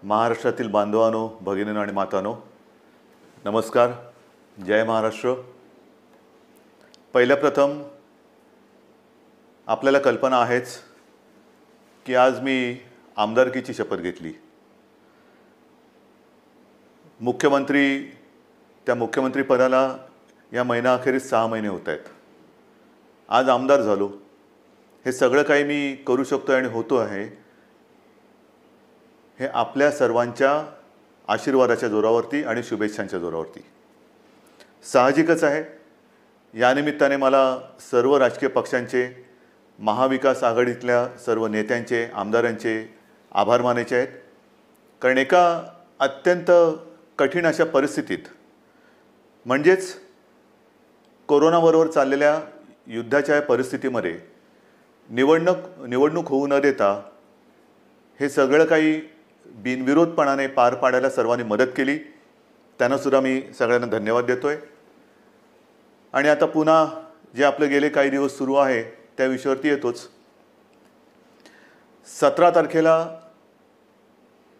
महाराष्ट्रातील बांधवांनो, भगिनींनो आणि मातांनो, नमस्कार. जय महाराष्ट्र. पहिल्या प्रथम आपल्याला कल्पना आहेच की आज मी आमदारकीची शपथ घेतली. त्या मुख्यमंत्री पदाला या महिनाअखेरीस 6 महिने होत आहेत. आज आमदार झालो. हे सगळं काही मी करू शकतो आणि होतो आहे हे आपल्या सर्वांच्या आशीर्वादाच्या जोरावरती आणि शुभेच्छांच्या जोरावरती. साहजिकच आहे, या निमित्ताने मला सर्व राजकीय पक्षांचे, महाविकास आघाडीतल्या सर्व नेत्यांचे, आमदारांचे आभार मानायचे आहेत. कारण एका अत्यंत कठीण अशा परिस्थितीत, म्हणजेच कोरोनाबरोबर चाललेल्या युद्धाच्या या परिस्थितीमध्ये निवडणूक होऊ न देता हे सगळं काही बिनविरोधपणाने पार पाडायला सर्वांनी मदत केली. त्यांना सुद्धा मी सगळ्यांना धन्यवाद देतोय. आणि आता पुन्हा जे आपले गेले काही दिवस सुरू आहे त्या विषयावरती येतोच. 17 तारखेला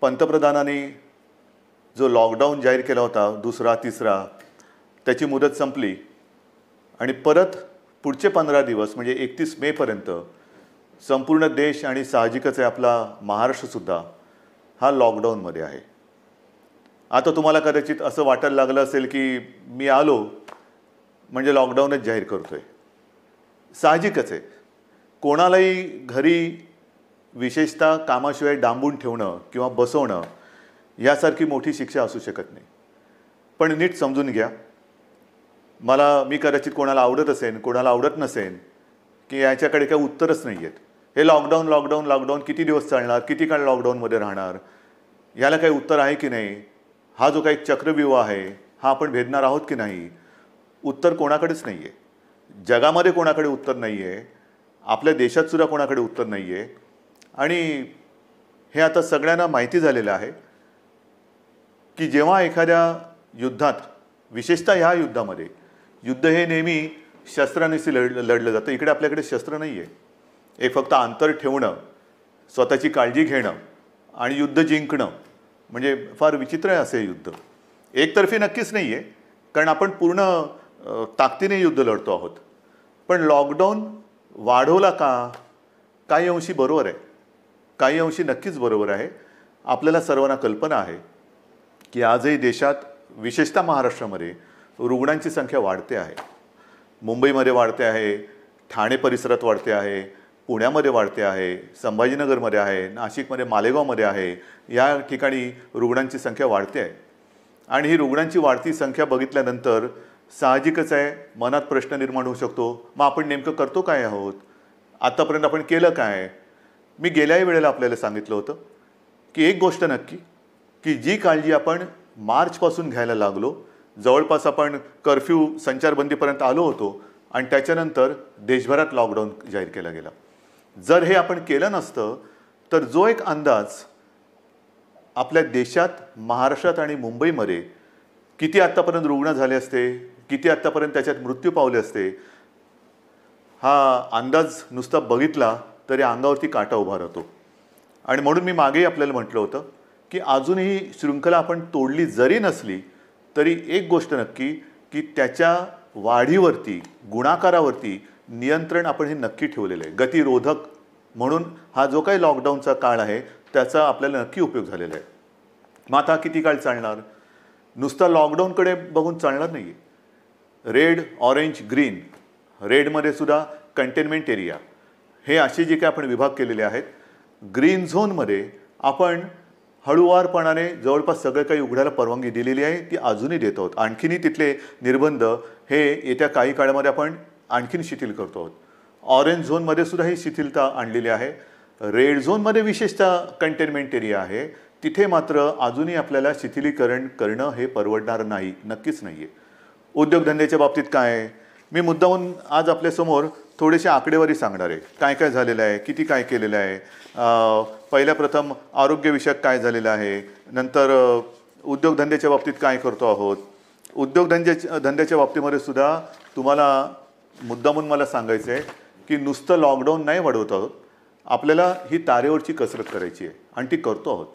पंतप्रधानांनी जो लॉकडाऊन जाहीर केला होता, दुसरा तिसरा, त्याची मुदत संपली आणि परत पुढचे 15 दिवस म्हणजे 31 मेपर्यंत संपूर्ण देश आणि साहजिकच आहे आपला महाराष्ट्रसुद्धा हा लॉकडाऊनमध्ये आहे. आता तुम्हाला कदाचित असं वाटायला लागलं असेल की मी आलो म्हणजे लॉकडाऊनच जाहीर करतोय. साहजिकच आहे, कोणालाही घरी विशेषतः कामाशिवाय डांबून ठेवणं किंवा बसवणं यासारखी मोठी शिक्षा असू शकत नाही. पण नीट समजून घ्या, मी कदाचित कोणाला आवडत असेल, कोणाला आवडत नसेल की याच्याकडे काही उत्तरच नाही आहेत. हे लॉकडाऊन किती दिवस चालणार, किती काळ लॉकडाऊनमध्ये राहणार, याला काही उत्तर आहे की नाही, हा जो काही चक्रव्यूह आहे हा आपण भेदणार आहोत की नाही, उत्तर कोणाकडेच नाही आहे. जगामध्ये कोणाकडे उत्तर नाही आहे, आपल्या देशातसुद्धा कोणाकडे उत्तर नाही आहे. आणि हे आता सगळ्यांना माहिती झालेलं आहे की जेव्हा एखाद्या युद्धात, विशेषतः ह्या युद्धामध्ये, युद्ध हे नेहमी शस्त्रांनीच लढलं जातं. इकडे आपल्याकडे शस्त्र नाही आहे. एक फक्त अंतर ठेवणं, स्वतःची काळजी घेणं आणि युद्ध जिंकणं, म्हणजे फार विचित्र आहे असे युद्ध. एकतर्फी नक्कीच नाही आहे, कारण आपण पूर्ण ताकदीने युद्ध लढतो आहोत. पण लॉकडाऊन वाढवला का? काही अंशी बरोबर आहे, काही अंशी नक्कीच बरोबर आहे. आपल्याला सर्वांना कल्पना आहे की आजही देशात, विशेषतः महाराष्ट्रामध्ये रुग्णांची संख्या वाढते आहे. मुंबईमध्ये वाढते आहे, ठाणे परिसरात वाढते आहे, पुण्यामध्ये वाढते आहे, संभाजीनगरमध्ये आहे, नाशिकमध्ये, मालेगावमध्ये आहे. या ठिकाणी रुग्णांची संख्या वाढते आहे. आणि ही रुग्णांची वाढती संख्या बघितल्यानंतर साहजिकच आहे मनात प्रश्न निर्माण होऊ शकतो, मग आपण नेमकं करतो काय आहोत, आतापर्यंत आपण केलं काय? मी गेल्याही वेळेला आपल्याला सांगितलं होतं की एक गोष्ट नक्की, की जी काळजी आपण मार्चपासून घ्यायला लागलो, जवळपास आपण कर्फ्यू, संचारबंदीपर्यंत आलो होतो आणि त्याच्यानंतर देशभरात लॉकडाऊन जाहीर केला गेला. जर हे आपण केलं नसतं तर जो एक अंदाज आपल्या देशात, महाराष्ट्रात आणि मुंबईमध्ये किती आत्तापर्यंत रुग्ण झाले असते, किती आत्तापर्यंत त्याच्यात मृत्यू पावले असते, हा अंदाज नुसता बघितला तरी अंगावरती काटा उभा राहतो. आणि म्हणून मी मागेही आपल्याला म्हटलं होतं की अजूनही शृंखला आपण तोडली जरी नसली तरी एक गोष्ट नक्की, की त्याच्या वाढीवरती, गुणाकारावरती नियंत्रण आपण हे नक्की ठेवलेलं आहे. गतिरोधक म्हणून हा जो काही लॉकडाऊनचा काळ आहे त्याचा आपल्याला नक्की उपयोग झालेला आहे. मग आता किती काळ चालणार? नुसता लॉकडाऊनकडे बघून चालणार नाही आहे. रेड, ऑरेंज, ग्रीन, रेडमध्ये सुद्धा कंटेनमेंट एरिया, हे असे जे काही आपण विभाग केलेले आहेत. ग्रीन झोनमध्ये आपण हळूवारपणाने जवळपास सगळं काही उघडायला परवानगी दिलेली आहे, ती अजूनही देत आहोत. आणखीनही तिथले निर्बंध हे येत्या काही काळामध्ये आपण आणखीन शिथिल करतो आहोत. ऑरेंज झोनमध्ये सुद्धा ही शिथिलता आणलेली आहे. रेड झोनमध्ये विशेषतः कंटेनमेंट एरिया आहे, तिथे मात्र अजूनही आपल्याला शिथिलीकरण करणं हे परवडणार नाही, नक्कीच नाही आहे. उद्योगधंद्याच्या बाबतीत काय आहे, मी मुद्दामून आज आपल्यासमोर थोडेसे आकडेवारी सांगणार आहे. काय काय झालेलं आहे, किती काय केलेलं आहे. पहिल्या प्रथम आरोग्यविषयक काय झालेलं आहे, नंतर उद्योगधंद्याच्या बाबतीत काय करतो आहोत. उद्योगधंद्याच्या बाबतीमध्ये सुद्धा तुम्हाला मुद्दामून मला सांगायचं आहे की नुसतं लॉकडाऊन नाही वाढवत आहोत, आपल्याला ही तारेवरची कसरत करायची आहे आणि ती करतो आहोत.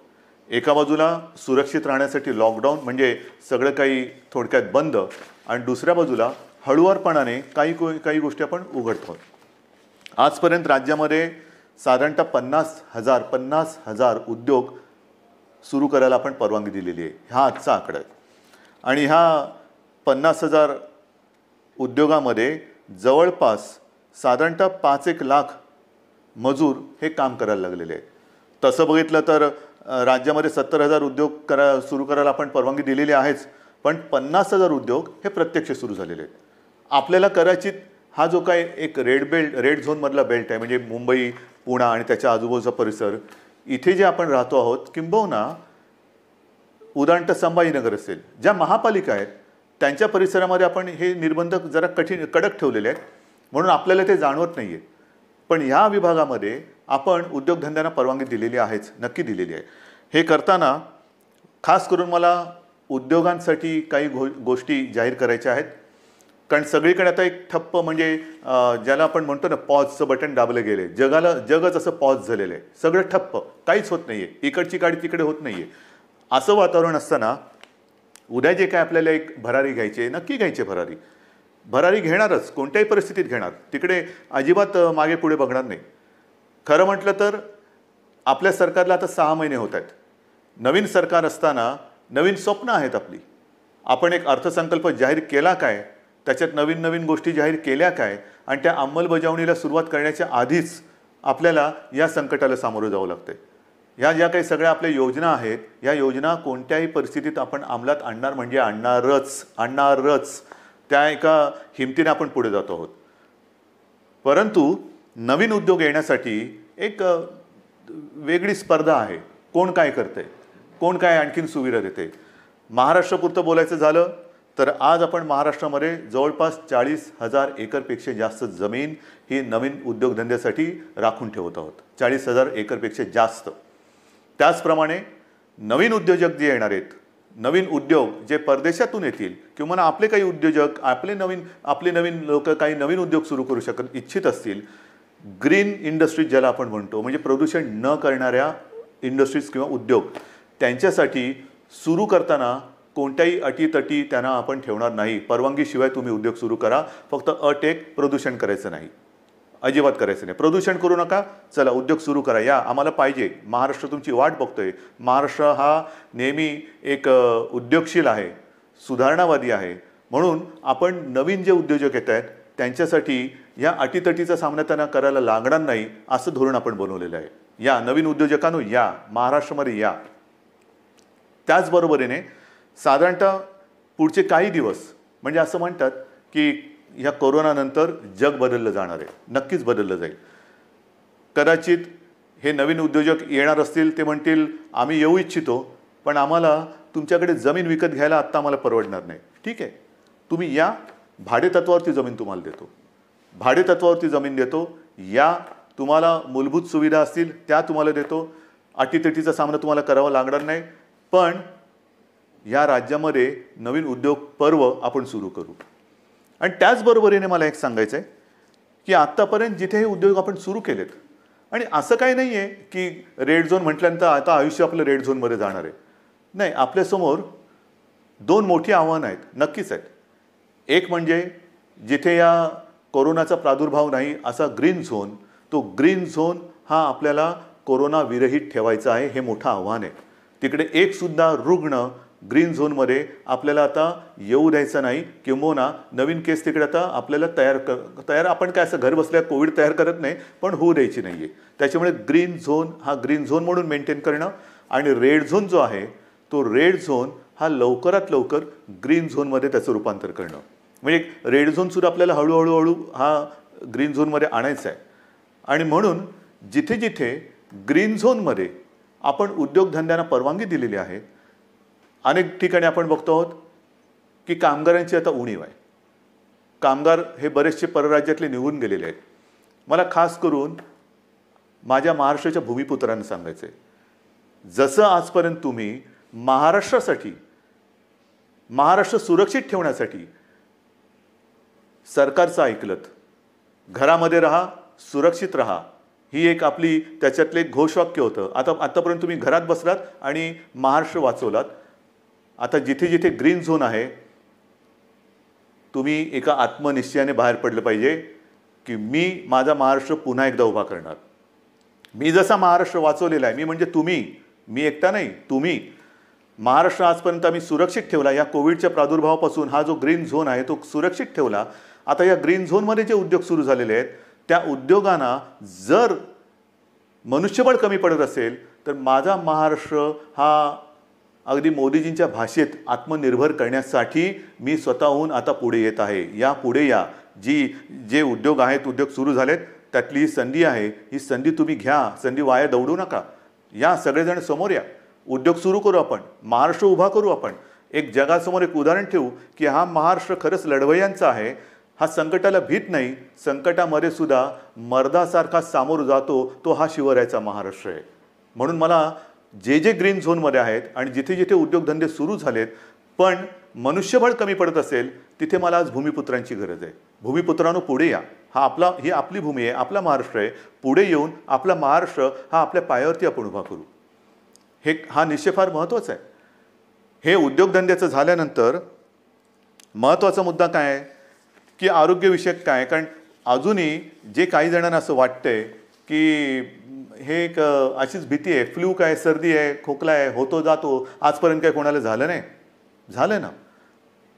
एका बाजूला सुरक्षित राहण्यासाठी लॉकडाऊन म्हणजे सगळं काही थोडक्यात बंद, आणि दुसऱ्या बाजूला हळुवारपणाने काही गोष्टी आपण उघडतो. आजपर्यंत राज्यामध्ये साधारणतः 50,000 उद्योग सुरू करायला आपण परवानगी दिलेली आहे. हा आजचा आकडा आहे. आणि ह्या 50,000 उद्योगामध्ये जवळपास साधारणतः 5-1 लाख मजूर हे काम करायला लागलेले आहेत. तसं बघितलं तर राज्यामध्ये 70,000 उद्योग सुरू करायला आपण परवानगी दिलेली आहेच, पण 50,000 उद्योग हे प्रत्यक्ष सुरू झालेले आहेत. आपल्याला कदाचित हा जो काय एक रेड झोनमधला बेल्ट आहे, म्हणजे मुंबई, पुणा आणि त्याच्या आजूबाजूचा परिसर, इथे जे आपण राहतो आहोत, किंबहुना उदाहरणतः संभाजीनगर असेल, ज्या महापालिका आहेत त्यांच्या परिसरामध्ये आपण हे निर्बंध जरा कडक ठेवलेले आहेत, म्हणून आपल्याला ते जाणवत नाही आहे. पण ह्या विभागामध्ये आपण उद्योगधंद्यांना परवानगी दिलेली आहेच, नक्की दिलेली आहे. हे करताना खास करून मला उद्योगांसाठी काही गोष्टी जाहीर करायच्या आहेत. कारण सगळीकडे आता एक ठप्प, म्हणजे ज्याला आपण म्हणतो ना, पॉजचं बटन दाबलं गेले, जगच असं पॉज झालेलं आहे. सगळं ठप्प, काहीच होत नाही आहे, इकडची गाडी तिकडे होत नाही आहे. असं वातावरण असताना उद्या जे काय आपल्याला एक भरारी घ्यायची आहे, नक्की घ्यायची भरारी घेणारच, कोणत्याही परिस्थितीत घेणार. तिकडे अजिबात मागे पुढे बघणार नाही. खरं म्हटलं तर आपल्या सरकारला आता 6 महिने होत आहेत. नवीन सरकार असताना नवीन स्वप्न आहेत आपली. आपण एक अर्थसंकल्प जाहीर केला काय, त्याच्यात नवीन गोष्टी जाहीर केल्या काय, आणि त्या अंमलबजावणीला सुरुवात करण्याच्या आधीच आपल्याला या संकटाला सामोरं जावं लागतं. ह्या ज्या काही सगळ्या आपल्या योजना आहेत, या योजना कोणत्याही परिस्थितीत आपण अंमलात आणणार म्हणजे आणणारच. त्या एका हिमतीने आपण पुढे जातो आहोत. परंतु नवीन उद्योग येण्यासाठी एक वेगळी स्पर्धा आहे. कोण काय करते, कोण काय आणखीन सुविधा देते. महाराष्ट्रापुरतं बोलायचं झालं तर आज आपण महाराष्ट्रामध्ये जवळपास 40,000 एकरपेक्षा जास्त जमीन ही नवीन उद्योगधंद्यासाठी राखून ठेवत आहोत. 40,000 एकरपेक्षा जास्त. त्याचप्रमाणे नवीन उद्योजक जे येणार आहेत, नवीन उद्योग जे परदेशातून येतील, किंवा आपले काही उद्योजक आपले नवीन लोक काही नवीन उद्योग सुरू करू इच्छित असतील, ग्रीन इंडस्ट्रीज ज्याला आपण म्हणतो, म्हणजे प्रदूषण न करणाऱ्या इंडस्ट्रीज किंवा उद्योग, त्यांच्यासाठी सुरू करताना कोणत्याही अटीतटी त्यांना आपण ठेवणार नाही. परवानगीशिवाय तुम्ही उद्योग सुरू करा, फक्त अट एक, प्रदूषण करायचं नाही, अजिबात करायचं नाही. प्रदूषण करू नका, चला उद्योग सुरू करा, या आम्हाला पाहिजे. महाराष्ट्र तुमची वाट बघतोय. महाराष्ट्र हा नेहमी एक उद्योगशील आहे, सुधारणावादी आहे. म्हणून आपण नवीन जे उद्योजक येत आहेत त्यांच्यासाठी या अटीतटीचा सामना त्यांना करायला लागणार नाही, असं धोरण आपण बनवलेलं आहे. या नवीन उद्योजकांनो, या महाराष्ट्रामध्ये या. त्याचबरोबरीने साधारणतः पुढचे काही दिवस, म्हणजे असं म्हणतात की ह्या कोरोनानंतर जग बदललं जाणार आहे, नक्कीच बदललं जाईल. कदाचित हे नवीन उद्योजक येणार असतील, ते म्हणतील आम्ही येऊ इच्छितो, पण आम्हाला तुमच्याकडे जमीन विकत घ्यायला आत्ता आम्हाला परवडणार नाही. ठीक आहे, तुम्ही या, भाडेतत्वावरती जमीन तुम्हाला देतो, भाडेतत्वावरती जमीन देतो. या, तुम्हाला मूलभूत सुविधा असतील त्या तुम्हाला देतो, अटीतटीचा सामना तुम्हाला करावा लागणार नाही. पण या राज्यामध्ये नवीन उद्योग पर्व आपण सुरू करू. आणि त्याचबरोबरीने मला एक सांगायचं आहे की आत्तापर्यंत जिथे हे उद्योग आपण सुरू केलेत, आणि असं काही नाही आहे की रेड झोन म्हटल्यानंतर आता आयुष्य आपलं रेड झोनमध्ये जाणार आहे. नाही, आपल्यासमोर 2 मोठी आव्हानं आहेत, नक्कीच आहेत. एक म्हणजे जिथे या कोरोनाचा प्रादुर्भाव नाही असा ग्रीन झोन, तो ग्रीन झोन हा आपल्याला कोरोना विरहित ठेवायचा आहे. हे मोठं आव्हान आहे. तिकडे एकसुद्धा रुग्ण ग्रीन झोनमध्ये आपल्याला आता येऊ द्यायचं नाही, किंबहुना नवीन केस तिकडे आता आपल्याला तयार आपण काय असं घर बसल्या कोविड तयार करत नाही, पण होऊ द्यायची नाही आहे. त्याच्यामुळे ग्रीन झोन हा ग्रीन झोन म्हणून मेंटेन करणं, आणि रेड झोन जो आहे तो रेड झोन हा लवकरात लवकर ग्रीन झोनमध्ये त्याचं रूपांतर करणं. म्हणजे रेड झोनसुद्धा आपल्याला हळूहळू हा ग्रीन झोनमध्ये आणायचा आहे. आणि म्हणून जिथे जिथे ग्रीन झोनमध्ये आपण उद्योगधंद्यांना परवानगी दिलेली आहे, अनेक ठिकाणी आपण बघतो आहोत की कामगारांची आता उणीव आहे. कामगार हे बरेचसे परराज्यातले निघून गेलेले आहेत. मला खास करून माझ्या महाराष्ट्राच्या भूमिपुत्रांना सांगायचं आहे, जसं आजपर्यंत तुम्ही महाराष्ट्रासाठी, महाराष्ट्र सुरक्षित ठेवण्यासाठी सरकारचं ऐकलत, घरामध्ये राहा, सुरक्षित राहा, ही एक आपली त्याच्यातले एक घोषवाक्य होतं. आतापर्यंत तुम्ही घरात बसलात आणि महाराष्ट्र वाचवलात. आता जिथे जिथे ग्रीन झोन आहे, तुम्ही एका आत्मनिश्चयाने बाहेर पडलं पाहिजे की मी माझा महाराष्ट्र पुन्हा एकदा उभा करणार. मी जसा महाराष्ट्र वाचवलेला आहे, मी म्हणजे तुम्ही, मी एकटा नाही, तुम्ही. महाराष्ट्र आजपर्यंत आम्ही सुरक्षित ठेवला. या कोविडच्या प्रादुर्भावापासून हा जो ग्रीन झोन आहे तो सुरक्षित ठेवला. आता या ग्रीन झोनमध्ये जे उद्योग सुरू झालेले आहेत त्या उद्योगांना जर मनुष्यबळ कमी पडत असेल तर माझा महाराष्ट्र हा अगदी मोदीजींच्या भाषेत आत्मनिर्भर करण्यासाठी मी स्वतःहून आता पुढे येत आहे. या पुढे या. जे उद्योग आहेत, उद्योग सुरू झालेत, त्यातली ही संधी आहे. ही संधी तुम्ही घ्या. संधी वाया दौडू नका. या सगळेजण समोर या. उद्योग सुरू करू आपण. महाराष्ट्र उभा करू आपण. एक जगासमोर एक उदाहरण ठेवू की हा महाराष्ट्र खरंच लढवय्यांचा आहे. हा संकटाला भीत नाही. संकटामध्ये सुद्धा मर्दासारखा सामोर जातो. तो हा शिवरायाचा महाराष्ट्र आहे. म्हणून मला जे ग्रीन झोनमध्ये आहेत आणि जिथे जिथे उद्योगधंदे सुरू झालेत पण मनुष्यबळ कमी पडत असेल तिथे मला आज भूमिपुत्रांची गरज आहे. भूमिपुत्रांनो पुढे या. ही आपली भूमी आहे, आपला महाराष्ट्र आहे. पुढे येऊन आपला महाराष्ट्र हा आपल्या पायावरती आपण उभा करू. हा निश्चय फार महत्त्वाचा आहे. हे उद्योगधंद्याचं झाल्यानंतर महत्त्वाचा मुद्दा काय आहे की आरोग्यविषयक काय. कारण अजूनही जे काही जणांना असं वाटतंय की हे एक अशीच भीती आहे, फ्लू काय, सर्दी आहे, खोकला आहे, होतो जातो, आजपर्यंत काय कोणाला झालं नाही. झालं ना.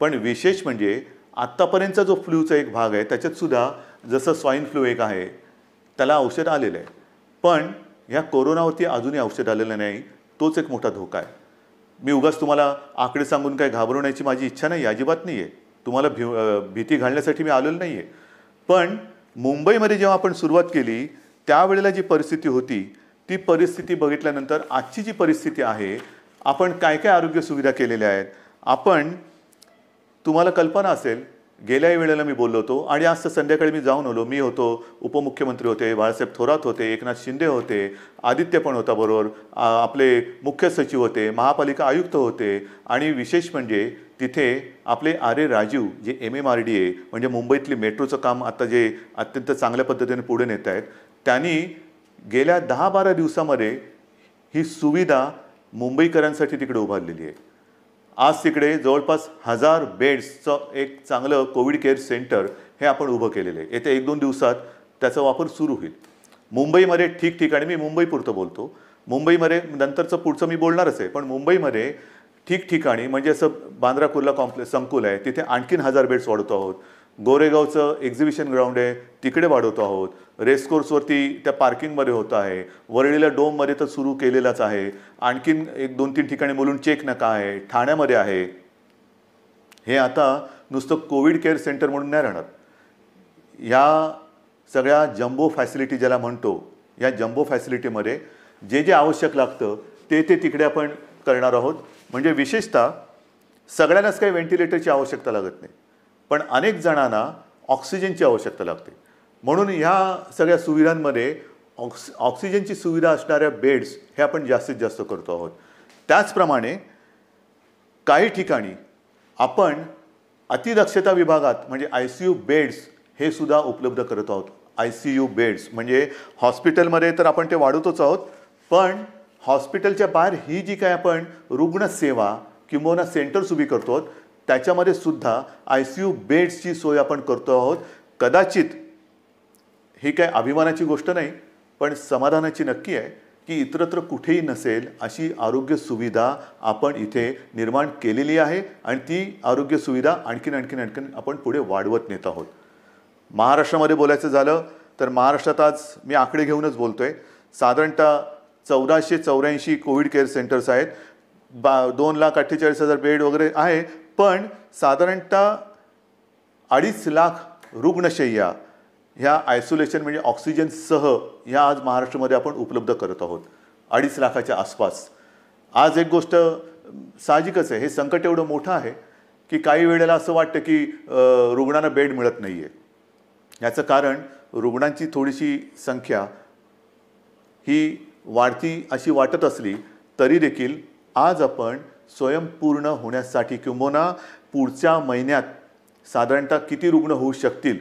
पण विशेष म्हणजे आत्तापर्यंतचा जो फ्लूचा एक भाग आहे त्याच्यात सुद्धा जसं स्वाईन फ्लू एक आहे त्याला औषध आलेलं आहे. पण ह्या कोरोनावरती अजूनही औषध आलेलं नाही. तोच एक मोठा धोका आहे. मी उगाच तुम्हाला आकडे सांगून काय घाबरवण्याची माझी इच्छा नाही, अजिबात नाही आहे. तुम्हाला भीती घालण्यासाठी मी आलेलो नाही आहे. पण मुंबईमध्ये जेव्हा आपण सुरुवात केली त्यावेळेला जी परिस्थिती होती ती परिस्थिती बघितल्यानंतर आजची जी परिस्थिती आहे, आपण काय काय आरोग्य सुविधा केलेल्या आहेत. तुम्हाला कल्पना असेल, गेल्याही वेळेला मी बोललो होतो आणि आज तर संध्याकाळी मी जाऊन आलो. मी होतो, उपमुख्यमंत्री होते, बाळासाहेब थोरात होते, एकनाथ शिंदे होते, आदित्य पण होता बरोबर, आपले मुख्य सचिव होते, महापालिका आयुक्त होते आणि विशेष म्हणजे तिथे आपले आर ए राजीव जे MMRDA म्हणजे मुंबईतली मेट्रोचं काम आता जे अत्यंत चांगल्या पद्धतीने पुढे नेत आहेत, त्यांनी गेल्या 10-12 दिवसामध्ये ही सुविधा मुंबईकरांसाठी तिकडे उभारलेली आहे. आज तिकडे जवळपास 1000 बेड्सचं एक चांगलं कोविड केअर सेंटर हे आपण उभं केलेलं आहे. येत्या 1-2 दिवसात त्याचा वापर सुरू होईल. मुंबईमध्ये ठिकठिकाणी, मी मुंबईपुरतं बोलतो, मुंबईमध्ये नंतरचं पुढचं मी बोलणारच आहे, पण मुंबईमध्ये ठिकठिकाणी म्हणजे असं बांद्रा कुर्ला कॉम्प्लेक्स संकुल आहे तिथे आणखीन 1000 बेड्स वाढवतो आहोत. गोरेगावचं एक्झिबिशन ग्राउंड आहे तिकडे वाढवतो आहोत. रेसकोर्सवरती त्या पार्किंगमध्ये होतं आहे. वरळीला डोममध्ये तर सुरू केलेलाच आहे. आणखीन 1-2-3 ठिकाणी मुलुंड चेक नका आहे, ठाण्यामध्ये आहे. हे आता नुसतं कोविड केअर सेंटर म्हणून नाही राहणार. या सगळ्या जम्बो फॅसिलिटी ज्याला म्हणतो, या जम्बो फॅसिलिटीमध्ये जे आवश्यक लागतं ते तिकडे आपण करणार आहोत. म्हणजे विशेषतः सगळ्यांनाच काही व्हेंटिलेटरची आवश्यकता लागत नाही, पण अनेक जणांना ऑक्सिजनची आवश्यकता लागते. म्हणून ह्या सगळ्या सुविधांमध्ये ऑक्सिजनची सुविधा असणाऱ्या बेड्स हे आपण जास्तीत जास्त करतो आहोत. त्याचप्रमाणे काही ठिकाणी आपण अतिदक्षता विभागात म्हणजे ICU बेड्स हे सुद्धा उपलब्ध करत आहोत. ICU बेड्स म्हणजे हॉस्पिटलमध्ये तर आपण ते वाढवतोच आहोत, पण हॉस्पिटलच्या बाहेर ही जी काय आपण रुग्णसेवा किंवा सेंटर्स उभी करतो त्याच्यामध्ये सुद्धा ICU बेड्सची सोय आपण करतो आहोत. कदाचित ही काय अभिमानाची गोष्ट नाही, पण समाधानाची नक्की आहे की इतरत्र कुठेही नसेल अशी आरोग्य सुविधा आपण इथे निर्माण केलेली आहे आणि ती आरोग्य सुविधा आणखीन आपण पुढे वाढवत नेत आहोत. महाराष्ट्रामध्ये बोलायचं झालं तर महाराष्ट्रात आज मी आकडे घेऊनच बोलतोय, साधारणतः 1484 कोविड केअर सेंटर्स आहेत. 2,48,000 बेड वगैरे आहे, पण साधारणतः 2.5 लाख रुग्णशय्या ह्या आयसोलेशन म्हणजे ऑक्सिजनसह ह्या आज महाराष्ट्रामध्ये आपण उपलब्ध करत आहोत. 2.5 लाखाच्या आसपास. आज एक गोष्ट साहजिकच आहे, हे संकट एवढं मोठं आहे की काही वेळेला असं वाटतं की रुग्णांना बेड मिळत नाही आहे. याचं कारण रुग्णांची थोडीशी संख्या ही वाढती अशी वाटत असली तरी देखील आज आपण स्वयंपूर्ण होण्यासाठी किंबहुना पुढच्या महिन्यात साधारणतः किती रुग्ण होऊ शकतील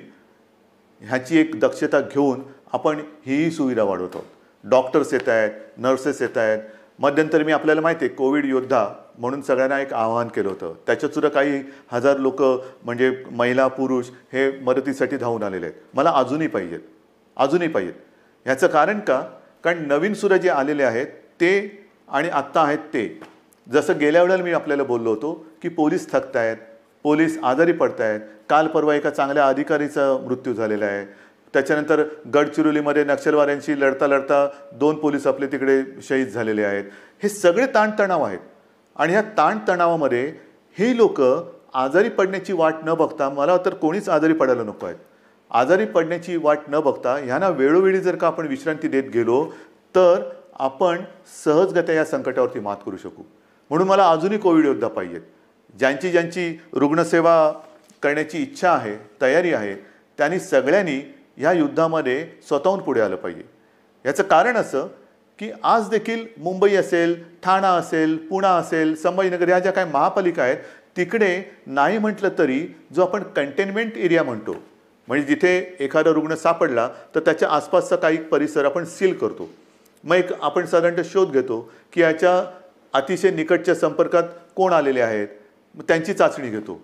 ह्याची एक दक्षता घेऊन आपण ही सुविधा वाढवत आहोत. डॉक्टर्स येत आहेत, नर्सेस येत आहेत. मध्यंतरी मी आपल्याला माहिती आहे कोविड योद्धा म्हणून सगळ्यांना एक आवाहन केलं होतं. त्याच्यातसुद्धा काही हजार लोक म्हणजे महिला पुरुष हे मदतीसाठी धावून आलेले आहेत. मला अजूनही पाहिजेत. ह्याचं कारण का? कारण नवीनसुद्धा जे आलेले आहेत ते आणि आत्ता आहेत ते, जसं गेल्या वेळेला मी आपल्याला बोललो होतो की पोलीस थकत आहेत, पोलीस आजारी पडत आहेत. काल परवा एका चांगल्या अधिकारीचा मृत्यू झालेला आहे. त्याच्यानंतर गडचिरोलीमध्ये नक्षलवाद्यांशी लढता लढता 2 पोलीस आपले तिकडे शहीद झालेले आहेत. हे सगळे ताणतणाव आहेत आणि ह्या ताणतणावामध्ये हे लोक आजारी पडण्याची वाट न बघता, मला तर कोणीच आजारी पडायला नको आहेत, आजारी पडण्याची वाट न बघता ह्यांना वेळोवेळी जर का आपण विश्रांती देत गेलो तर आपण सहजगत्या या संकटावरती मात करू शकू. म्हणून मला अजूनही कोविड योद्धा पाहिजेत. ज्यांची रुग्णसेवा करण्याची इच्छा आहे, तयारी आहे, त्यांनी सगळ्यांनी ह्या युद्धामध्ये स्वतःहून पुढे आलं पाहिजे. याचं कारण असं की आज देखील मुंबई असेल, ठाणा असेल, पुणा असेल, संभाजीनगर ह्या ज्या काही महापालिका आहेत तिकडे नाही म्हटलं तरी जो आपण कंटेनमेंट एरिया म्हणतो, म्हणजे जिथे एखादा रुग्ण सापडला तर त्याच्या आसपासचा काही परिसर आपण सील करतो. मग एक आपण साधारणतः शोध घेतो की याच्या अतिशय निकटच्या संपर्कात कोण आलेले आहेत, त्यांची चाचणी घेतो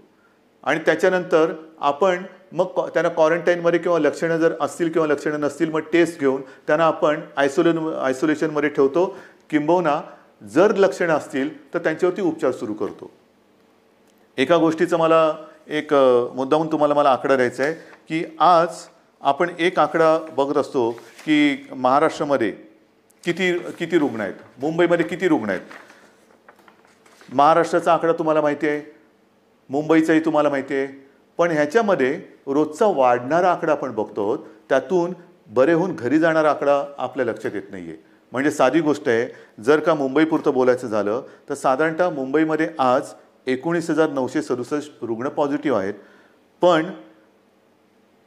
आणि त्याच्यानंतर आपण मग त्यांना क्वारंटाईनमध्ये किंवा लक्षणं जर असतील किंवा लक्षणं नसतील मग टेस्ट घेऊन त्यांना आपण आयसोलेशनमध्ये ठेवतो. किंबहुना जर लक्षणं असतील तर त्यांच्यावरती उपचार सुरू करतो. एका गोष्टीचं मला एक मुद्दाहून तुम्हाला मला आकडा द्यायचा आहे की आज आपण एक आकडा बघत असतो की महाराष्ट्रामध्ये किती रुग्ण आहेत, मुंबईमध्ये किती रुग्ण आहेत. महाराष्ट्राचा आकडा तुम्हाला माहिती आहे, मुंबईचाही तुम्हाला माहिती आहे, पण ह्याच्यामध्ये रोजचा वाढणारा आकडा आपण बघतो आहोत. त्यातून बरे होऊन घरी जाणारा आकडा आपल्या लक्षात येत नाही आहे. म्हणजे साधी गोष्ट आहे, जर का मुंबईपुरतं बोलायचं झालं तर साधारणतः मुंबईमध्ये आज 19,967 रुग्ण पॉझिटिव्ह आहेत. पण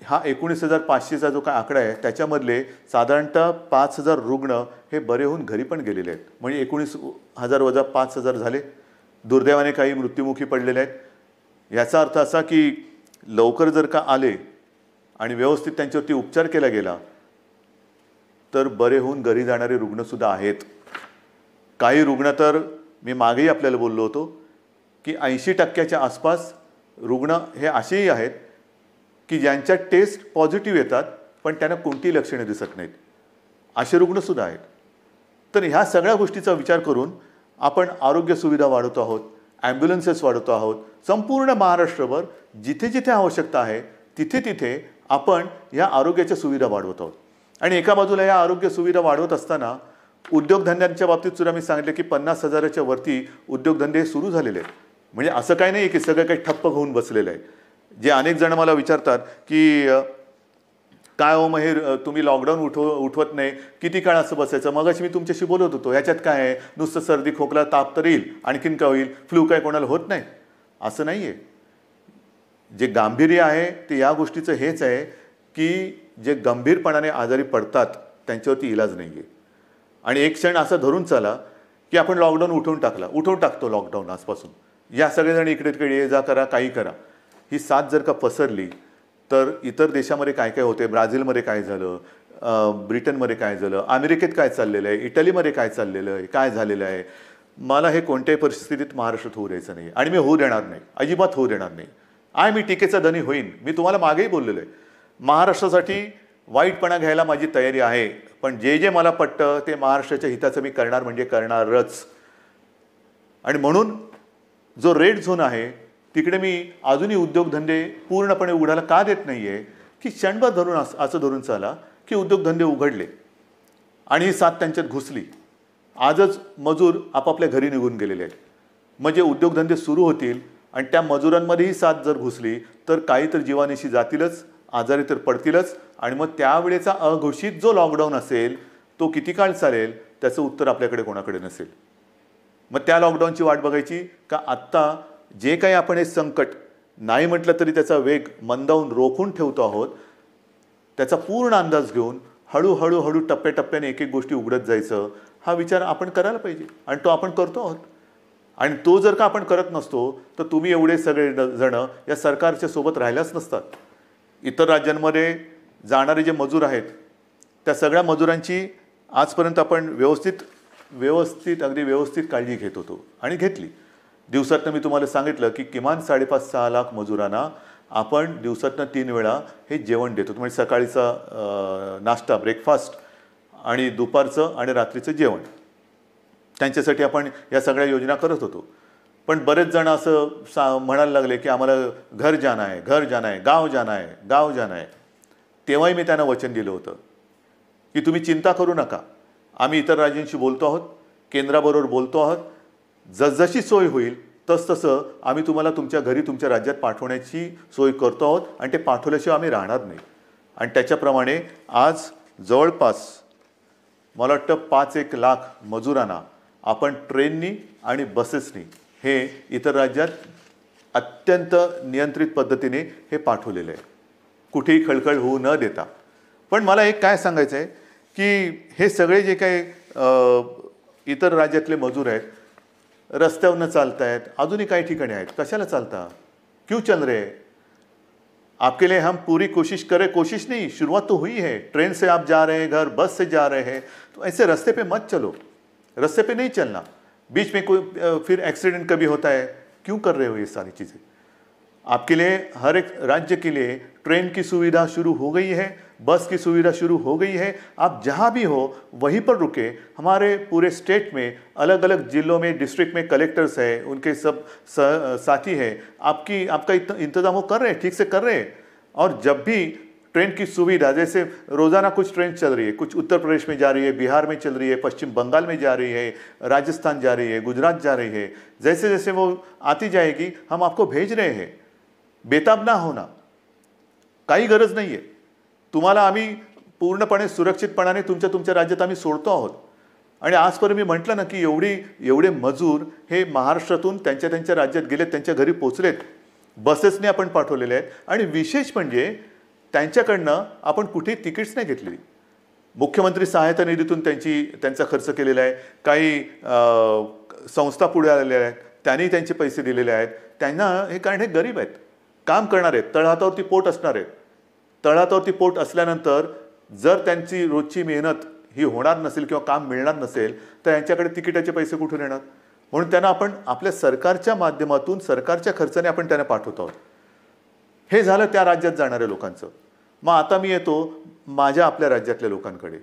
हा 19,500चा जो काय आकडा आहे त्याच्यामधले साधारणतः 5,000 रुग्ण हे बरे होऊन घरी पण गेलेले आहेत. म्हणजे 19,000 वजा 5,000 झाले. दुर्दैवाने काही मृत्युमुखी पडलेले आहेत. याचा अर्थ असा की लवकर जर का आले आणि व्यवस्थित त्यांच्यावरती उपचार केला गेला तर बरे होऊन घरी जाणारे रुग्णसुद्धा आहेत. काही रुग्ण तर मी मागेही आपल्याला बोललो होतो की 80% आसपास रुग्ण हे असेही आहेत की ज्यांच्या टेस्ट पॉझिटिव्ह येतात पण त्यांना कोणतीही लक्षणे दिसत नाहीत. असे रुग्णसुद्धा आहेत. तर ह्या सगळ्या गोष्टीचा विचार करून आपण आरोग्य सुविधा वाढवतो आहोत, ॲम्ब्युलन्सेस वाढवतो आहोत. संपूर्ण महाराष्ट्रभर जिथे जिथे आवश्यकता आहे तिथे तिथे आपण या आरोग्याच्या सुविधा वाढवत आहोत. आणि एका बाजूला या आरोग्य सुविधा वाढवत असताना उद्योगधंद्यांच्या बाबतीत सुद्धा मी सांगितलं की 50,000च्या वरती उद्योगधंदे सुरू झालेले आहेत. म्हणजे असं काही नाही की सगळं काही ठप्प होऊन बसलेलं आहे. जे अनेक जण मला विचारतात की काय हो मग हे तुम्ही लॉकडाऊन उठवत नाही, किती काळ असं बसायचं. मगाशी मी तुमच्याशी बोलत होतो, ह्याच्यात काय आहे, नुसतं सर्दी खोकला ताप तर येईल, आणखीन काय होईल, फ्लू काय कोणाला होत नाही असं नाही आहे. जे गांभीर्य आहे ते या गोष्टीचं हेच आहे की जे गंभीरपणाने आजारी पडतात त्यांच्यावरती इलाज नाही आहे. आणि एक क्षण असा धरून चाला की आपण लॉकडाऊन उठवून टाकतो लॉकडाऊन आजपासून, या सगळेजण इकडे तिकडे ये जा करा, काही करा. ही साथ जर का पसरली तर इतर देशामध्ये काय काय होते, ब्राझीलमध्ये काय झालं, ब्रिटनमध्ये काय झालं, अमेरिकेत काय चाललेलं आहे, इटलीमध्ये काय चाललेलं आहे, काय झालेलं आहे. मला हे कोणत्याही परिस्थितीत महाराष्ट्रात होऊ द्यायचं नाही आणि मी होऊ देणार नाही, अजिबात होऊ देणार नाही. मी टीकेचा धनी होईन. मी तुम्हाला मागेही बोललेलो आहे, महाराष्ट्रासाठी वाईटपणा घ्यायला माझी तयारी आहे, पण जे जे मला पटतं ते महाराष्ट्राच्या हिताचं मी करणार म्हणजे करणारच. आणि म्हणून जो रेड झोन आहे तिकडे मी अजूनही उद्योगधंदे पूर्णपणे उघडायला का देत नाही आहे की क्षणभर धरून असं धरून चाला की उद्योगधंदे उघडले आणि ही साथ त्यांच्यात घुसली. आजच मजूर आपापल्या घरी निघून गेलेले आहेत. म्हणजे उद्योगधंदे सुरू होतील आणि त्या मजुरांमध्येही साथ जर घुसली तर काही तर जीवानिशी जातीलच, आजारी तर पडतीलच. आणि मग त्यावेळेचा अघोषित जो लॉकडाऊन असेल तो किती काळ चालेल त्याचं उत्तर आपल्याकडे कोणाकडे नसेल. मग त्या लॉकडाऊनची वाट बघायची का आत्ता जे काही आपण हे संकट नाही म्हटलं तरी त्याचा वेग मंदावून रोखून ठेवतो आहोत, त्याचा पूर्ण अंदाज घेऊन हळूहळू टप्प्याटप्प्याने एक एक गोष्टी उघडत जायचं, हा विचार आपण करायला पाहिजे आणि तो आपण करतो आहोत. आणि तो जर का आपण करत नसतो तर तुम्ही एवढे सगळे जण या सरकारच्या सोबत राहिल्याच नसतात. इतर राज्यांमध्ये जाणारे जे मजूर आहेत त्या सगळ्या मजुरांची आजपर्यंत आपण अगदी व्यवस्थित काळजी घेत होतो आणि घेतली. दिवसातनं मी तुम्हाला सांगितलं की किमान 5.5-6 लाख मजुरांना आपण दिवसातनं 3 वेळा हे जेवण देतो. म्हणजे सकाळीचा नाश्ता ब्रेकफास्ट आणि दुपारचं आणि रात्रीचं जेवण त्यांच्यासाठी आपण या सगळ्या योजना करत होतो. पण बरेच जण असं म्हणायला लागले की आम्हाला घर जाना आहे, गाव जाना आहे. तेव्हाही मी त्यांना वचन दिलं होतं की तुम्ही चिंता करू नका, आम्ही इतर राज्यांशी बोलतो आहोत, केंद्राबरोबर बोलतो आहोत. जसजशी सोय होईल तसतसं आम्ही तुम्हाला तुमच्या घरी तुमच्या राज्यात पाठवण्याची सोय करतो आहोत आणि ते पाठवल्याशिवाय आम्ही राहणार नाही. आणि त्याच्याप्रमाणे आज जवळपास मला वाटतं 5-1 लाख मजुरांना आपण ट्रेननी आणि बसेसनी हे इतर राज्यात अत्यंत नियंत्रित पद्धतीने हे पाठवलेलं आहे, कुठेही खळखळ होऊ न देता. पण मला एक काय सांगायचं आहे की हे सगळे जे काही इतर राज्यातले मजूर आहेत रस्त्यावरनं चालत आहेत, अजूनही काही ठिकाणी आहेत. कशाला चालता? क्यों चल रहे? आपके लिए हम पूरी कोशिश नहीं, शुरुआत तो हुई है. ट्रेन से आप जा रहे हैं घर, बस से जा रहे हैं, तो ऐसे रास्ते पे मत चलो, रास्ते पे नहीं चलना. बीच में कोई फिर एक्सीडेंट कभी होता है, क्यों कर रहे हो ये सारी चीज़ें? आपके लिए हर एक राज्य के लिए ट्रेन की सुविधा शुरू हो गई है, बस की सुविधा शुरू हो गई है. आप जहाँ भी हो वहीं पर रुके. हमारे पूरे स्टेट में अलग अलग जिलों में डिस्ट्रिक्ट में कलेक्टर्स हैं, उनके सब साथी हैं, आपका इंतज़ाम वो कर रहे हैं, ठीक से कर रहे हैं. और जब भी ट्रेन की सुविधा, जैसे रोज़ाना कुछ ट्रेन चल रही है, कुछ उत्तर प्रदेश में जा रही है, बिहार में चल रही है, पश्चिम बंगाल में जा रही है, राजस्थान जा रही है, गुजरात जा रही है, जैसे जैसे वो आती जाएगी हम आपको भेज रहे हैं. बेताब ना होना, काही गरज नाही आहे. तुम्हाला आम्ही पूर्णपणे सुरक्षितपणाने तुमच्या राज्यात आम्ही सोडतो आहोत. आणि आजपर्यंत मी म्हटलं ना की एवढे मजूर हे महाराष्ट्रातून त्यांच्या राज्यात गेलेत, त्यांच्या घरी पोचलेत, बसेसने आपण पाठवलेले आहेत. आणि विशेष म्हणजे त्यांच्याकडनं आपण कुठेही तिकीट्स नाही घेतलेली. मुख्यमंत्री सहायता निधीतून त्यांचा खर्च केलेला आहे. काही संस्था पुढे आलेल्या आहेत, त्यांनी त्यांचे पैसे दिलेले आहेत. त्यांना हे कारण हे गरीब आहेत, काम करणार आहेत, तळहातावरती पोट असणार आहेत. तळहातावरती पोट असल्यानंतर जर त्यांची रोजची मेहनत ही होणार नसेल किंवा काम मिळणार नसेल तर यांच्याकडे तिकिटाचे पैसे कुठून येणार? म्हणून त्यांना आपण आपल्या सरकारच्या माध्यमातून सरकारच्या खर्चाने आपण त्यांना पाठवतो आहोत. हे झालं त्या राज्यात जाणाऱ्या लोकांचं. मग आता मी येतो माझ्या आपल्या राज्यातल्या लोकांकडे.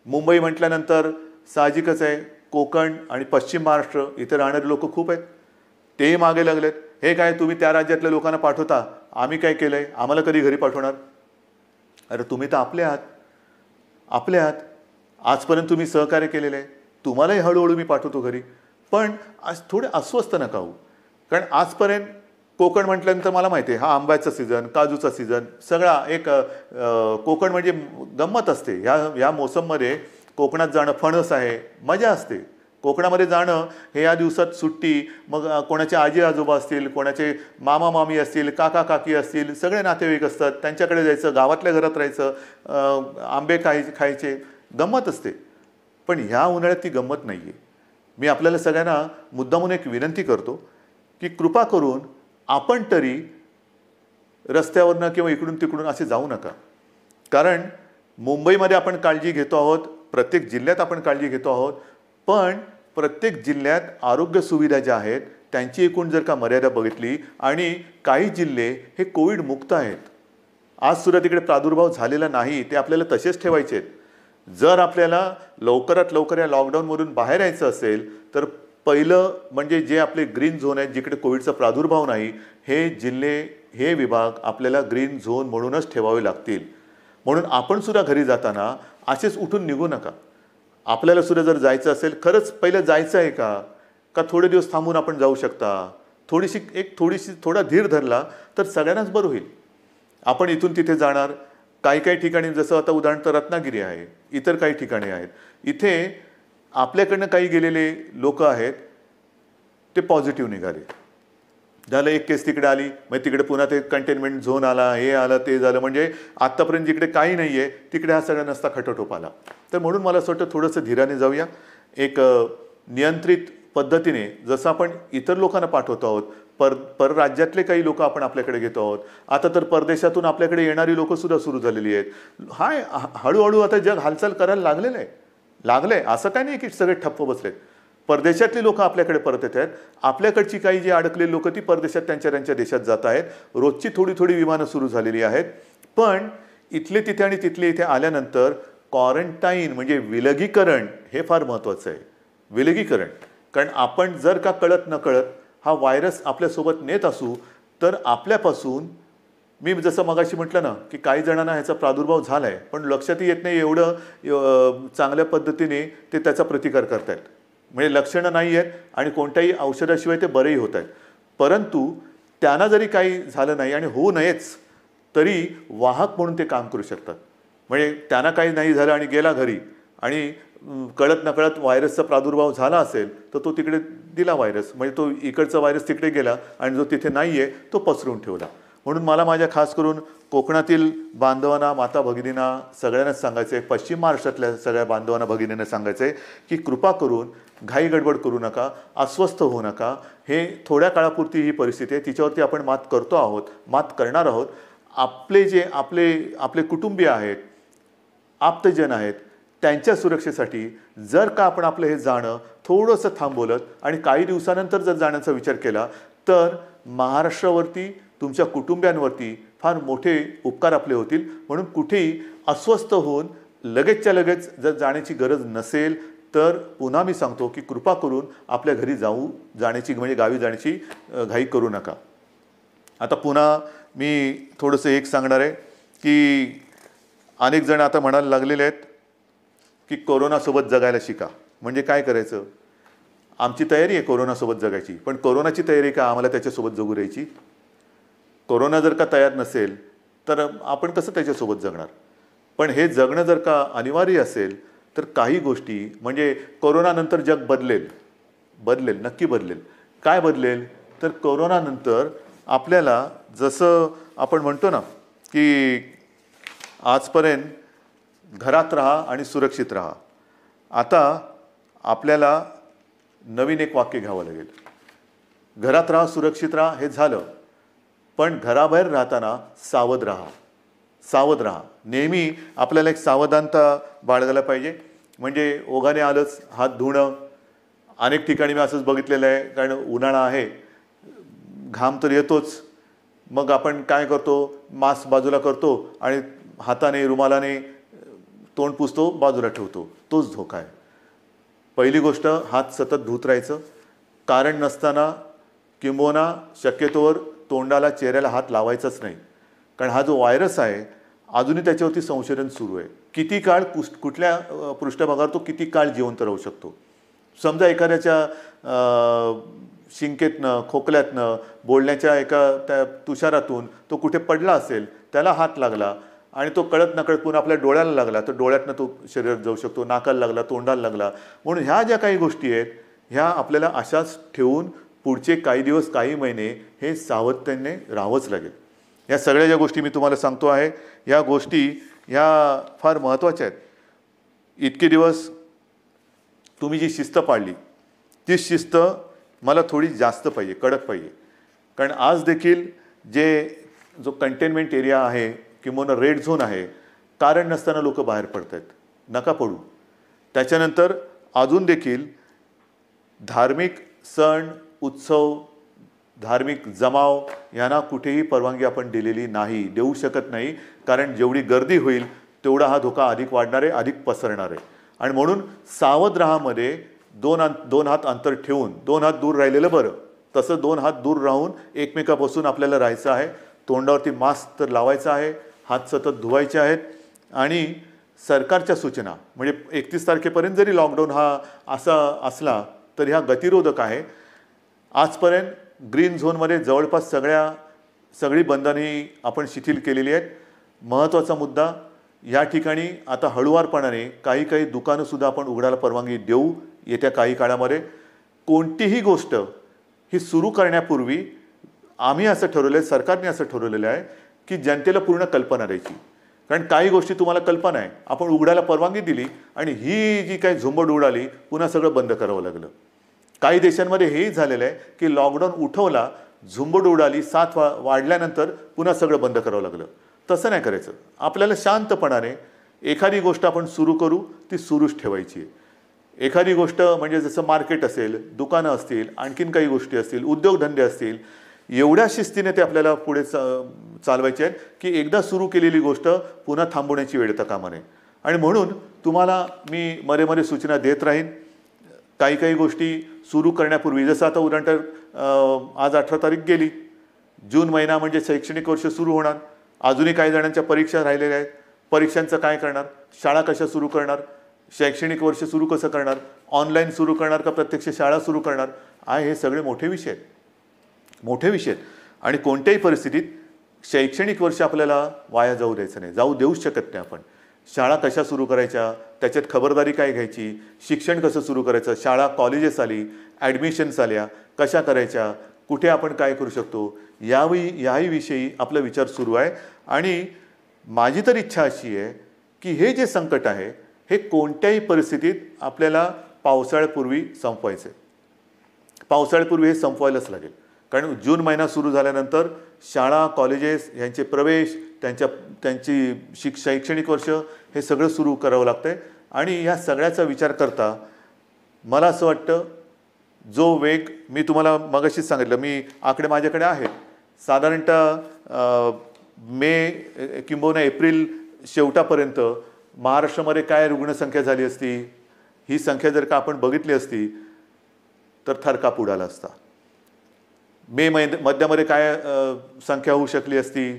मुंबई म्हटल्यानंतर साहजिकच आहे कोकण आणि पश्चिम महाराष्ट्र इथे राहणारे लोक खूप आहेत. तेही मागे लागलेत. हे काय तुम्ही त्या राज्यातल्या लोकांना पाठवता, आम्ही काय केलंय, आम्हाला कधी घरी पाठवणार? अरे तुम्ही तर आपले आहात. आजपर्यंत तुम्ही सहकार्य केलेलं आहे, तुम्हालाही हळूहळू मी पाठवतो घरी. पण आज थोडे अस्वस्थ नका होऊ. कारण आजपर्यंत कोकण म्हटल्यानंतर मला माहिती आहे हा आंब्याचा सीझन, काजूचा सीझन, सगळा एक कोकण म्हणजे गंमत असते. ह्या मोसममध्ये कोकणात जाणं फणस आहे, मजा असते. कोकणामध्ये जाणं हे या दिवसात सुट्टी. मग कोणाचे आजी आजोबा असतील, कोणाचे मामा मामी असतील, काका काकी असतील, सगळे नातेवाईक असतात, त्यांच्याकडे जायचं, गावातल्या घरात राहायचं, आंबे खायचे, गंमत असते. पण ह्या उन्हाळ्यात ती गंमत नाही आहे. मी आपल्याला सगळ्यांना मुद्दामून एक विनंती करतो की कृपा करून आपण तरी रस्त्यावरनं किंवा इकडून तिकडून असे जाऊ नका. कारण मुंबईमध्ये आपण काळजी घेतो आहोत, प्रत्येक जिल्ह्यात आपण काळजी घेतो आहोत, पण प्रत्येक जिल्ह्यात आरोग्य सुविधा ज्या आहेत त्यांची एकूण जर का मर्यादा बघितली आणि काही जिल्हे हे कोविड मुक्त आहेत, आजसुद्धा तिकडे प्रादुर्भाव झालेला नाही, ते आपल्याला तसेच ठेवायचे आहेत. जर आपल्याला लवकरात लवकर या लॉकडाऊनमधून बाहेर यायचं असेल तर पहिलं म्हणजे जे आपले ग्रीन झोन आहेत जिकडे कोविडचा प्रादुर्भाव नाही, हे जिल्हे हे विभाग आपल्याला ग्रीन झोन म्हणूनच ठेवावे लागतील. म्हणून आपण सुद्धा घरी जाताना असेच उठून निघू नका. आपल्याला सुद्धा जर जायचं असेल, खरंच पहिलं जायचं आहे का थोडे दिवस थांबून आपण जाऊ शकता, थोडा धीर धरला तर सगळ्यांनाच बरं होईल. आपण इथून तिथे जाणार, काही ठिकाणी जसं आता उदाहरणार्थ रत्नागिरी आहे, इतर काही ठिकाणी आहेत, इथे आपल्याकडनं काही गेलेले लोक आहेत ते पॉझिटिव्ह निघाले. झालं एक केस तिकडे आली, मग तिकडे पुन्हा ते कंटेनमेंट झोन आला, हे आलं ते झालं. म्हणजे आत्तापर्यंत जिकडे काही नाही आहे तिकडे हा सगळा नसता खटोटोप आला. तर म्हणून मला असं वाटतं थोडंसं धीराने जाऊया, एक नियंत्रित पद्धतीने जसं आपण इतर लोकांना पाठवतो आहोत, परराज्यातले काही लोक आपण आपल्याकडे घेतो आहोत, आता तर परदेशातून आपल्याकडे येणारी लोकंसुद्धा सुरू झालेली आहेत. हळूहळू आता जग हालचाल करायला लागलंय. असं काही नाही की सगळे ठप्प बसलेत. परदेशातली लोक आपल्याकडे परत येत आहेत. आपल्याकडची काही जी अडकलेली लोक ती परदेशात त्यांच्या देशात जात आहेत. रोजची थोडी विमानं सुरू झालेली आहेत. पण इथले तिथे आणि तिथले इथे आल्यानंतर क्वारंटाईन म्हणजे विलगीकरण हे फार महत्त्वाचं आहे. विलगीकरण, कारण आपण जर का कळत नकळत हा व्हायरस आपल्यासोबत नेत असू तर आपल्यापासून, मी जसं मगाशी म्हटलं ना की काही जणांना ह्याचा प्रादुर्भाव झाला आहे पण लक्षातही येत नाही एवढं चांगल्या पद्धतीने ते त्याचा प्रतिकार करतायत. म्हणजे लक्षणं नाही आहेत आणि कोणत्याही औषधाशिवाय ते बरेही होत आहेत. परंतु त्यांना जरी काही झालं नाही आणि होऊ नयेच तरी वाहक म्हणून ते काम करू शकतात. म्हणजे त्यांना काही नाही झालं आणि गेला घरी आणि कळत नकळत व्हायरसचा प्रादुर्भाव झाला असेल तर तो तिकडे दिला व्हायरस, म्हणजे तो इकडचा व्हायरस तिकडे गेला आणि जो तिथे नाही आहे तो पसरून ठेवला. म्हणून मला माझ्या खास करून कोकणातील बांधवांना, माता भगिनींना सगळ्यांनाच सांगायचं आहे, पश्चिम महाराष्ट्रातल्या सगळ्या बांधवांना भगिनींना सांगायचं आहे की कृपा करून घाई गडबड करू नका, अस्वस्थ होऊ नका. हे थोड्या काळापुरती ही परिस्थिती आहे, तिच्यावरती आपण मात करतो आहोत, मात करणार आहोत. आपले कुटुंबीय आहेत, आप्तजन आहेत, त्यांच्या सुरक्षेसाठी जर का आपण आपलं हे जाणं थोडंसं थांबवलं आणि काही दिवसानंतर जर जाण्याचा विचार केला तर महाराष्ट्रावरती, तुमच्या कुटुंबियांवरती फार मोठे उपकार आपले होतील. म्हणून कुठेही अस्वस्थ होऊन लगेचच्या लगेच जर जाण्याची गरज नसेल तर पुन्हा मी सांगतो की कृपा करून आपल्या घरी जाण्याची म्हणजे गावी जाण्याची घाई करू नका. आता पुन्हा मी थोडंसं एक सांगणार आहे की अनेक जण आता म्हणायला लागलेले आहेत की कोरोनासोबत जगायला शिका. म्हणजे काय करायचं? आमची तयारी आहे कोरोनासोबत जगायची, पण कोरोनाची तयारी का आम्हाला त्याच्यासोबत जगू द्यायची? कोरोना जर का तयार नसेल तर आपण कसं त्याच्यासोबत जगणार? पण हे जगणं जर का अनिवार्य असेल तर काही गोष्टी, म्हणजे कोरोनानंतर जग बदलेल, नक्की बदलेल. काय बदलेल? तर कोरोनानंतर आपल्याला जसं आपण म्हणतो ना की आजपर्यंत घरात राहा आणि सुरक्षित राहा, आता आपल्याला नवीन एक वाक्य घ्यावं लागेल. घरात राहा, सुरक्षित राहा हे झालं, पण घराबाहेर राहताना सावध राहा. नेहमी आपल्याला एक सावधानता बाळगायला पाहिजे. म्हणजे ओघाने आलंच हात धुणं. अनेक ठिकाणी मी असंच बघितलेलं आहे, कारण उन्हाळा आहे, घाम तर येतोच, मग आपण काय करतो, मास्क बाजूला करतो आणि हाताने रुमालाने तोंड पुसतो, बाजूला ठेवतो. तोच धोका आहे. पहिली गोष्ट, हात सतत धुत राहायचं. कारण नसताना किंबहुना शक्यतोवर तोंडाला, चेहऱ्याला हात लावायचाच नाही. कारण हा जो व्हायरस आहे अजूनही त्याच्यावरती संशोधन सुरू आहे. किती काळ कुठल्या पृष्ठभागावर तो किती काळ जिवंत राहू शकतो. समजा एखाद्याच्या शिंकेतनं, खोकल्यातनं, बोलण्याच्या एका त्या तुषारातून तो कुठे पडला असेल, त्याला हात लागला आणि तो कळत नकळत पुन्हा आपल्या डोळ्याला लागला तर डोळ्यातनं तो शरीरात जाऊ शकतो, नाकाला लागला, तोंडाला लागला. म्हणून ह्या ज्या काही गोष्टी आहेत ह्या आपल्याला अशाच ठेवून पुढचे काही दिवस, काही महिने हे सावधतेने राहावंच लागेल. या सगळ्या ज्या गोष्टी मी तुम्हाला सांगतो आहे, ह्या गोष्टी ह्या फार महत्त्वाच्या आहेत. इतके दिवस तुम्ही जी शिस्त पाळली ती शिस्त मला थोडी जास्त पाहिजे, कडक पाहिजे. कारण आज देखील जो कंटेनमेंट एरिया आहे किंवा रेड झोन आहे, कारण नसताना लोक बाहेर पडत आहेत. नका पडू. त्याच्यानंतर अजून देखील धार्मिक सण, उत्सव, धार्मिक जमाव यांना कुठेही परवानगी आपण दिलेली नाही, देऊ शकत नाही. कारण जेवढी गर्दी होईल तेवढा हा धोका अधिक वाढणार आहे, अधिक पसरणार आहे. आणि म्हणून सावध राहामध्ये दोन हात अंतर ठेवून, 2 हात दूर राहिलेलं बरं. तसं 2 हात दूर राहून एकमेकापासून आपल्याला राहायचं आहे. तोंडावरती मास्क तर लावायचा आहे, हात सतत धुवायचे आहेत. आणि सरकारच्या सूचना, म्हणजे 31 तारखेपर्यंत जरी लॉकडाऊन हा असा असला तरी हा गतिरोधक आहे. आजपर्यंत ग्रीन झोनमध्ये जवळपास सगळी बंधने आपण शिथिल केलेली आहेत. महत्त्वाचा मुद्दा, या ठिकाणी आता हळुवारपणाने काही दुकानंसुद्धा आपण उघडायला परवानगी देऊ येत्या काही काळामध्ये. कोणतीही गोष्ट ही सुरू करण्यापूर्वी आम्ही असं ठरवलं आहे, सरकारने असं ठरवलेलं आहे की जनतेला पूर्ण कल्पना द्यायची. कारण काही गोष्टी तुम्हाला कल्पना आहे, आपण उघडायला परवानगी दिली आणि ही जी काही झुंबड उडाली पुन्हा सगळं बंद करावं लागलं. काही देशांमध्ये हेही झालेलं आहे की लॉकडाऊन उठवला, झुंबड उडाली, साथ वाढल्यानंतर पुन्हा सगळं बंद करावं लागलं. तसं नाही करायचं. आपल्याला शांतपणाने एखादी गोष्ट आपण सुरू करू, ती सुरूच ठेवायची. एखादी गोष्ट म्हणजे जसं मार्केट असेल, दुकानं असतील, आणखीन काही गोष्टी असतील, उद्योगधंदे असतील, एवढ्या शिस्तीने ते आपल्याला पुढे चालवायचे आहेत की एकदा सुरू केलेली गोष्ट पुन्हा थांबवण्याची वेळ येता कामा नये. आणि म्हणून तुम्हाला मी मध्ये सूचना देत राहीन. काही काही गोष्टी सुरू करण्यापूर्वी, जसं आता उदाहरणार्थ आज 18 तारीख गेली, जून महिना म्हणजे शैक्षणिक वर्ष सुरू होणार. अजूनही काही जणांच्या परीक्षा राहिलेल्या आहेत. परीक्षांचं काय करणार? शाळा कशा सुरू करणार? शैक्षणिक वर्ष सुरू कसं करणार? ऑनलाईन सुरू करणार का प्रत्यक्ष शाळा सुरू करणार? हे सगळे मोठे विषय आहेत, मोठे विषय आहेत. आणि कोणत्याही परिस्थितीत शैक्षणिक वर्ष आपल्याला वाया जाऊ द्यायचं नाही, जाऊ देऊच शकत नाही आपण. शाळा कशा सुरू करायच्या, त्याच्यात खबरदारी काय घ्यायची, शिक्षण कसं सुरू करायचं, शाळा कॉलेजेस आली, ॲडमिशन्स आल्या, कशा करायच्या, कुठे आपण काय करू शकतो, याही विषयी आपला विचार सुरू आहे. आणि माझी तर इच्छा अशी आहे की हे जे संकट आहे हे कोणत्याही परिस्थितीत आपल्याला पावसाळ्यापूर्वी संपवायचं आहे. पावसाळ्यापूर्वी हे संपवायलाच लागेल. कारण जून महिना सुरू झाल्यानंतर शाळा, कॉलेजेस यांचे प्रवेश, त्यांची शैक्षणिक वर्ष हे सगळं सुरू करावं लागतं आहे. आणि ह्या सगळ्याचा विचार करता मला असं वाटतं, जो वेग मी तुम्हाला मगाशीच सांगितलं, मी आकडे माझ्याकडे आहेत, साधारणतः मे किंबहुना एप्रिल शेवटापर्यंत महाराष्ट्रामध्ये काय रुग्णसंख्या झाली असती, ही संख्या जर का आपण बघितली असती तर थरकाप उडाला असता. मे मध्यामध्ये काय संख्या होऊ शकली असती,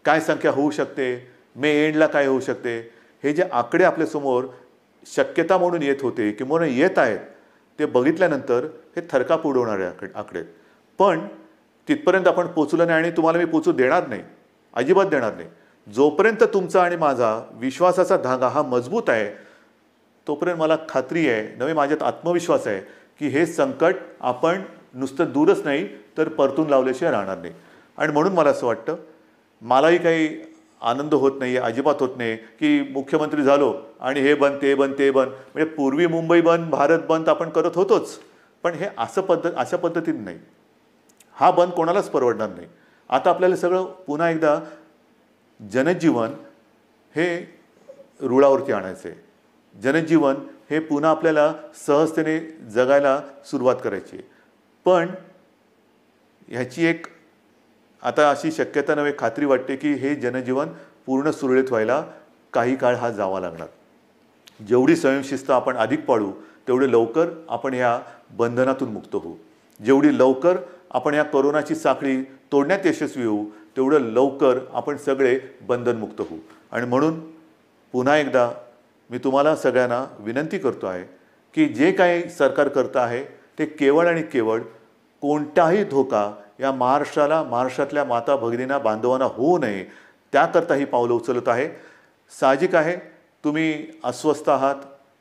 काय संख्या होऊ शकते, मे एंडला काय होऊ शकते, हे जे आकडे आपल्यासमोर शक्यता म्हणून येत होते किंवा येत आहेत, ते बघितल्यानंतर हे थरकाप उडवणारे आकडे. पण तिथपर्यंत आपण पोचलो नाही आणि तुम्हाला मी पोचू देणार नाही, अजिबात देणार नाही. जोपर्यंत तुमचा आणि माझा विश्वासाचा धागा हा मजबूत आहे, तोपर्यंत मला खात्री आहे, नवे माझ्यात आत्मविश्वास आहे की हे संकट आपण नुसतं दूरच नाही तर परतून लावल्याशिवाय राहणार नाही. आणि म्हणून मला असं वाटतं, मलाही काही आनंद होत नाही आहे, अजिबात होत नाही की मुख्यमंत्री झालो आणि हे बंद, ते बंद, ते बंद. म्हणजे पूर्वी मुंबई बंद, भारत बंद आपण करत होतोच, पण हे अशा पद्धतीने नाही. हा बंद कोणालाच परवडणार नाही. आता आपल्याला सगळं पुन्हा एकदा जनजीवन हे रुळावरती आणायचं आहे. जनजीवन हे पुन्हा आपल्याला सहजतेने जगायला सुरुवात करायची आहे. पण ह्याची एक आता अशी शक्यता नव्हे, खात्री वाटते की हे जनजीवन पूर्ण सुरळीत व्हायला काही काळ हा जावा लागणार. जेवढी स्वयंशिस्त आपण अधिक पाळू, तेवढे लवकर आपण ह्या बंधनातून मुक्त होऊ. जेवढी लवकर आपण या कोरोनाची साखळी तोडण्यात यशस्वी होऊ, तेवढं लवकर आपण सगळे बंधनमुक्त होऊ. आणि म्हणून पुन्हा एकदा मी तुम्हाला सगळ्यांना विनंती करतो आहे की जे काही सरकार करतं आहे ते केवळ आणि केवळ कोणताही धोका या महाराष्ट्राला, महाराष्ट्रातल्या माता भगिनींना, बांधवांना होऊ नये, त्याकरता ही पावलं उचलत आहे. साहजिक आहे, तुम्ही अस्वस्थ आहात,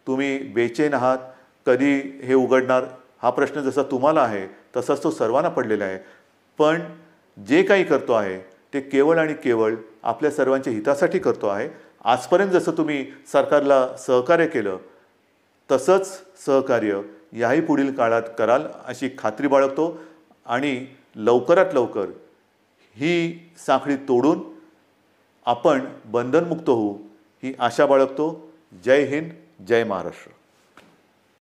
तुम्ही बेचैन आहात, कधी हे उघडणार हा प्रश्न जसा तुम्हाला आहे तसाच तो सर्वांना पडलेला आहे. पण जे काही करतो आहे ते केवळ आणि केवळ आपल्या सर्वांच्या हितासाठी करतो आहे. आजपर्यंत जसं तुम्ही सरकारला सहकार्य केलं तसंच सहकार्य याही पुढील काळात कराल अशी खात्री बाळगतो. आणि लवकरात लवकर ही साखळी तोडून आपण बंधनमुक्त होऊ ही आशा बाळगतो. जय हिंद, जय महाराष्ट्र.